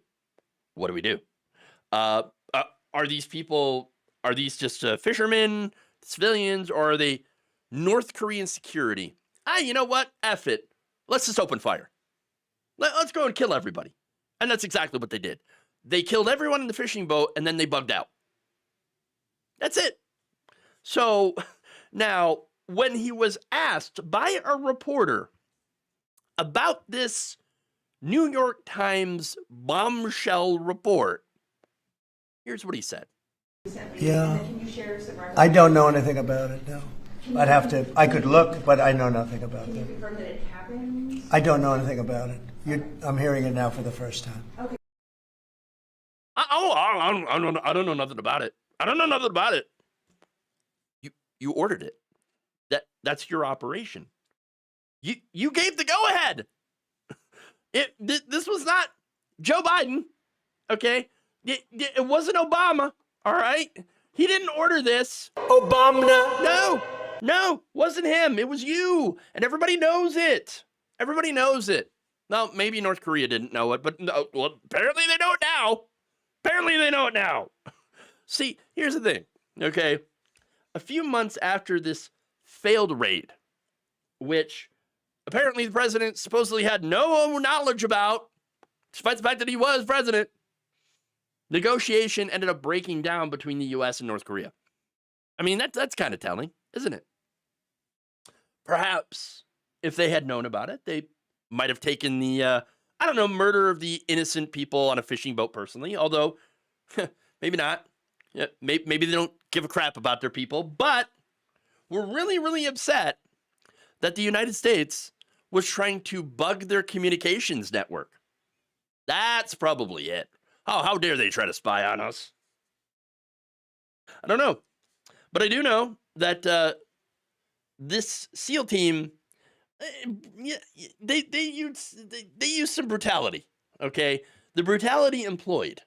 What do we do? Are these people, are these just fishermen, civilians, or are they North Korean security? You know what? F it. Let's just open fire. Let's go and kill everybody. And that's exactly what they did. They killed everyone in the fishing boat, and then they bugged out. That's it. So now, when he was asked by a reporter about this New York Times bombshell report, here's what he said. Yeah. I don't know anything about it, no. I could look, but I know nothing about it. Can you confirm that it happened? I don't know anything about it. I'm hearing it now for the first time. Okay. I don't know nothing about it. I don't know nothing about it. You ordered it. That's your operation. You gave the go ahead. This was not Joe Biden. Okay, it wasn't Obama. All right, he didn't order this. Obama. No, wasn't him. It was you, and everybody knows it. Everybody knows it. Now, maybe North Korea didn't know it, but no, well, apparently they know it now. Apparently they know it now. See, here's the thing, okay? A few months after this failed raid, which apparently the president supposedly had no knowledge about, despite the fact that he was president, negotiation ended up breaking down between the U.S. and North Korea. I mean, that's kind of telling, isn't it? Perhaps if they had known about it, they might have taken the, murder of the innocent people on a fishing boat personally, although maybe not. Yeah, maybe they don't give a crap about their people, but we're really, really upset that the United States was trying to bug their communications network. That's probably it. Oh, how dare they try to spy on us? I don't know. But I do know that this SEAL team, they used some brutality, okay? The brutality employed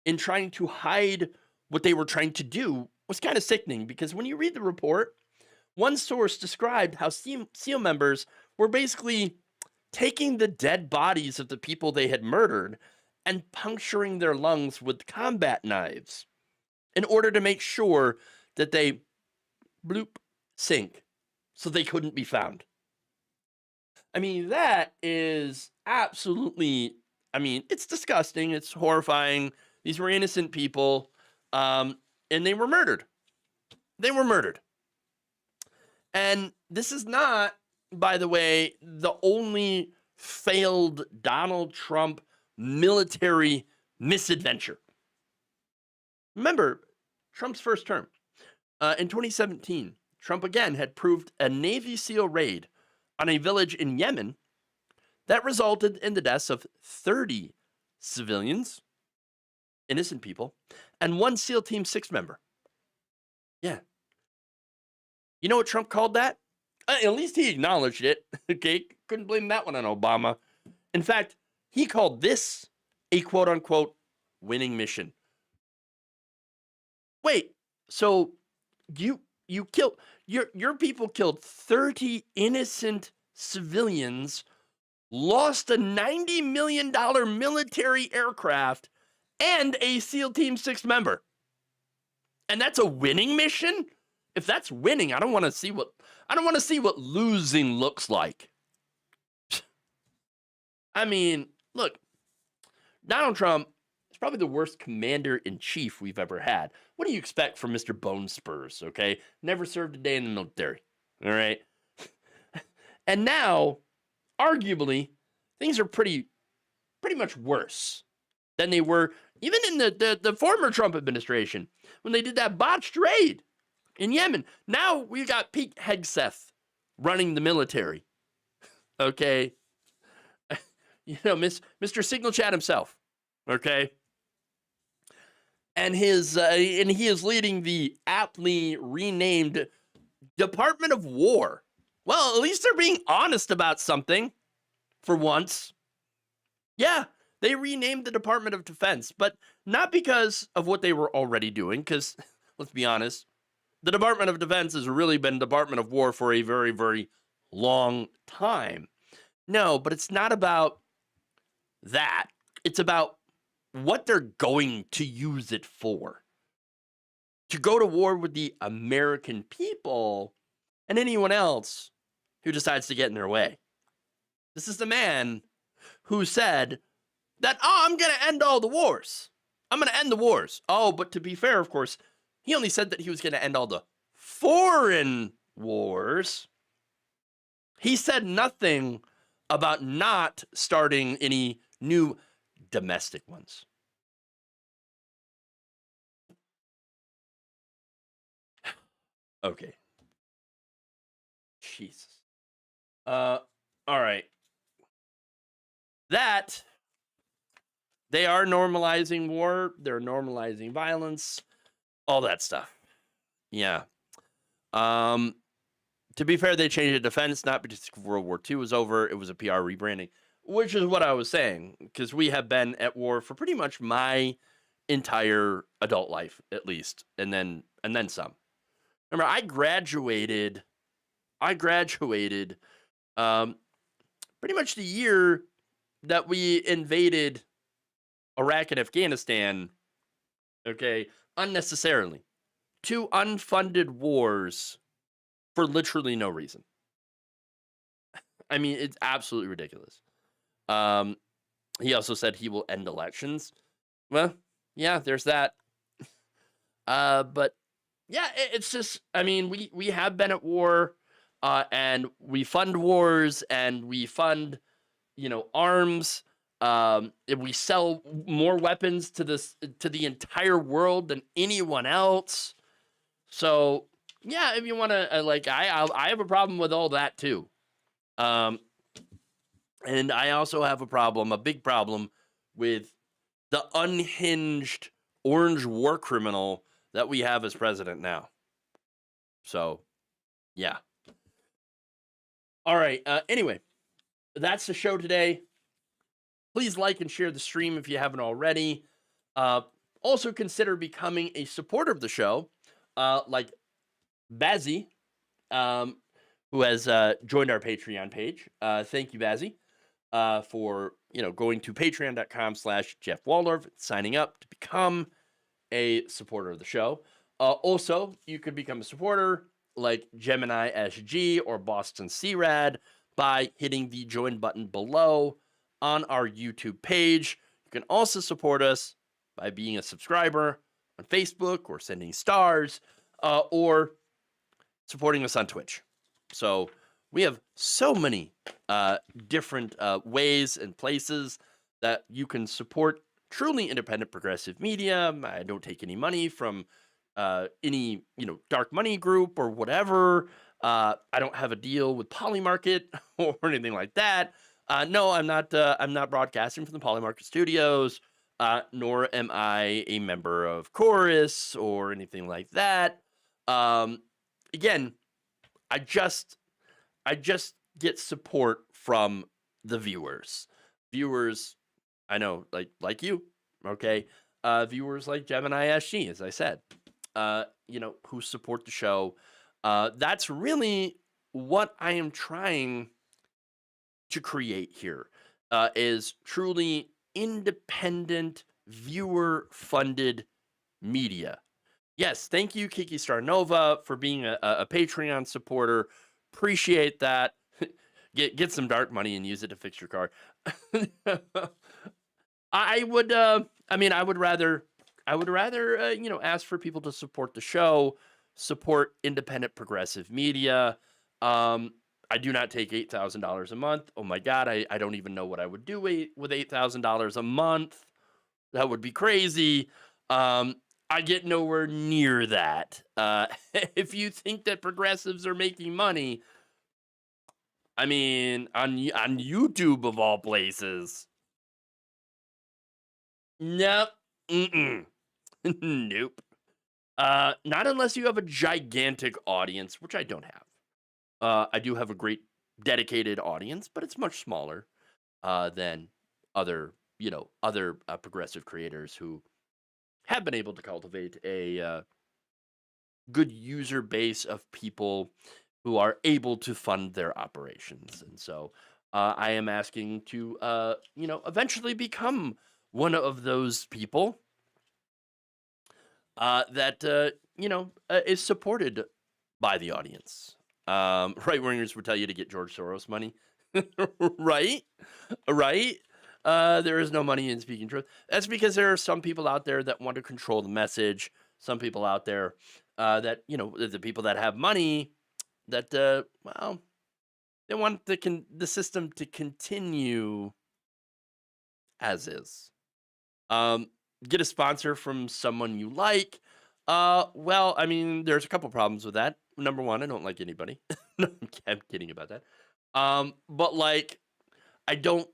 in trying to hide what they were trying to do was kind of sickening, because when you read the report, one source described how SEAL members were basically taking the dead bodies of the people they had murdered and puncturing their lungs with combat knives in order to make sure that they sink so they couldn't be found. I mean, that is absolutely, it's disgusting. It's horrifying. These were innocent people, and they were murdered. They were murdered. And this is not, by the way, the only failed Donald Trump military misadventure. Remember, Trump's first term. In 2017, Trump again had proved a Navy SEAL raid on a village in Yemen that resulted in the deaths of 30 civilians, innocent people, and one SEAL Team 6 member. Yeah. You know what Trump called that? At least he acknowledged it. Okay, couldn't blame that one on Obama. In fact, he called this a quote-unquote winning mission. Wait, so you killed your people killed 30 innocent civilians, lost a $90 million military aircraft, and a SEAL Team 6 member. And that's a winning mission? If that's winning, I don't want to see what losing looks like. I mean, look, Donald Trump is probably the worst commander-in-chief we've ever had. What do you expect from Mr. Bone Spurs, okay? Never served a day in the military, all right? And now, arguably, things are pretty much worse than they were even in the former Trump administration when they did that botched raid in Yemen. Now we got Pete Hegseth running the military, okay? You know, Mr. Signal Chat himself, okay? And he is leading the aptly renamed Department of War. Well, at least they're being honest about something for once. Yeah, they renamed the Department of Defense, but not because of what they were already doing, because let's be honest, the Department of Defense has really been Department of War for a very, very long time. No, but it's not about that. It's about what they're going to use it for. To go to war with the American people and anyone else who decides to get in their way. This is the man who said that, I'm going to end all the wars. I'm going to end the wars. Oh, but to be fair, of course, he only said that he was going to end all the foreign wars. He said nothing about not starting any new domestic ones. Okay. Jesus. All right. That they are normalizing war, they're normalizing violence, all that stuff. Yeah. To be fair, they changed the defense, not because World War II was over, it was a PR rebranding, which is what I was saying, because we have been at war for pretty much my entire adult life, at least, and then some. Remember, I graduated pretty much the year that we invaded Iraq and Afghanistan, okay, unnecessarily. 2 unfunded wars for literally no reason. I mean, it's absolutely ridiculous. He also said he will end elections. Well, yeah, there's that. But yeah, it's just, I mean, we have been at war, and we fund wars, and we fund, arms. We sell more weapons to the entire world than anyone else. So yeah, if you want to, I have a problem with all that too. And I also have a big problem with the unhinged orange war criminal that we have as president now. So, yeah. All right. Anyway, that's the show today. Please like and share the stream if you haven't already. Also consider becoming a supporter of the show, like Bazzy, who has joined our Patreon page. Thank you, Bazzy, for going to patreon.com/jeffwaldorf, signing up to become a supporter of the show. Also, you could become a supporter like Gemini SG or Boston C-Rad by hitting the join button below on our YouTube page. You can also support us by being a subscriber on Facebook or sending stars, or supporting us on Twitch. So we have so many different ways and places that you can support truly independent progressive media. I don't take any money from any dark money group or whatever. I don't have a deal with Polymarket or anything like that. No, I'm not broadcasting from the Polymarket Studios, nor am I a member of Chorus or anything like that. Again, I just get support from the viewers. Viewers, I know, like you, okay? Viewers like Gemini SG, as I said. who support the show. That's really what I am trying to create here, is truly independent, viewer-funded media. Yes, thank you, Kiki Starnova, for being a Patreon supporter. Appreciate that. Get some dark money and use it to fix your car. I would rather ask for people to support the show, support independent progressive media. I do not take $8,000 a month. Oh my God, I don't even know what I would do with $8,000 a month. That would be crazy. I get nowhere near that. If you think that progressives are making money, I mean, on YouTube of all places. Nope. Nope. Not unless you have a gigantic audience, which I don't have. I do have a great dedicated audience, but it's much smaller than other progressive creators who have been able to cultivate a good user base of people who are able to fund their operations. And so I am asking to, eventually become one of those people that, is supported by the audience. Right-wingers would tell you to get George Soros money. Right? Right? There is no money in speaking truth. That's because there are some people out there that want to control the message. Some people out there that, the people that have money that, they want the system to continue as is. Get a sponsor from someone you like. There's a couple problems with that. Number one, I don't like anybody. No, I'm kidding about that. But I don't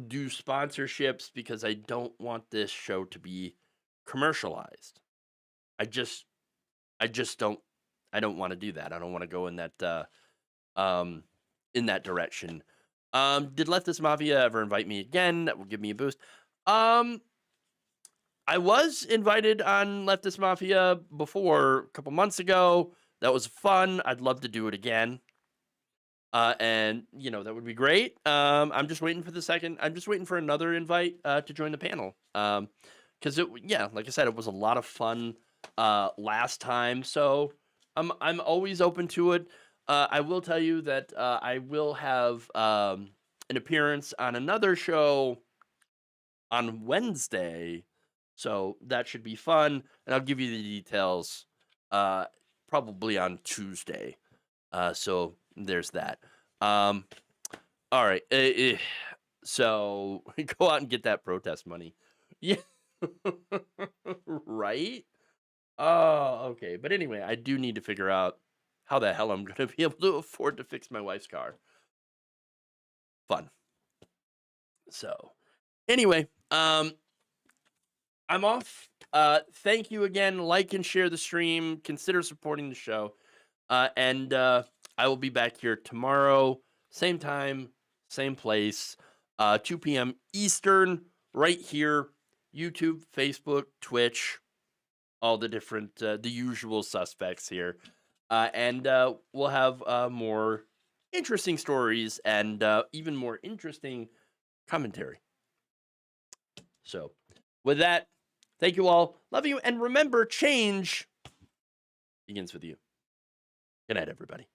do sponsorships because I don't want this show to be commercialized. I don't want to do that. I don't want to go in that direction. Did Leftist Mafia ever invite me again? That will give me a boost. I was invited on Leftist Mafia before a couple months ago. That was fun. I'd love to do it again. And that would be great. I'm just waiting for another invite to join the panel. Because like I said, it was a lot of fun last time. So I'm always open to it. I will tell you that I will have an appearance on another show on Wednesday. So that should be fun. And I'll give you the details probably on Tuesday. So there's that. All right. So go out and get that protest money. Yeah. Right? Oh, okay. But anyway, I do need to figure out how the hell I'm going to be able to afford to fix my wife's car. Fun. So anyway, I'm off. Thank you again. Like and share the stream. Consider supporting the show. And I will be back here tomorrow. Same time, same place. 2 p.m. Eastern, right here. YouTube, Facebook, Twitch. All the different, the usual suspects here. And we'll have more interesting stories and even more interesting commentary. So, with that, thank you all. Love you. And remember, change begins with you. Good night, everybody.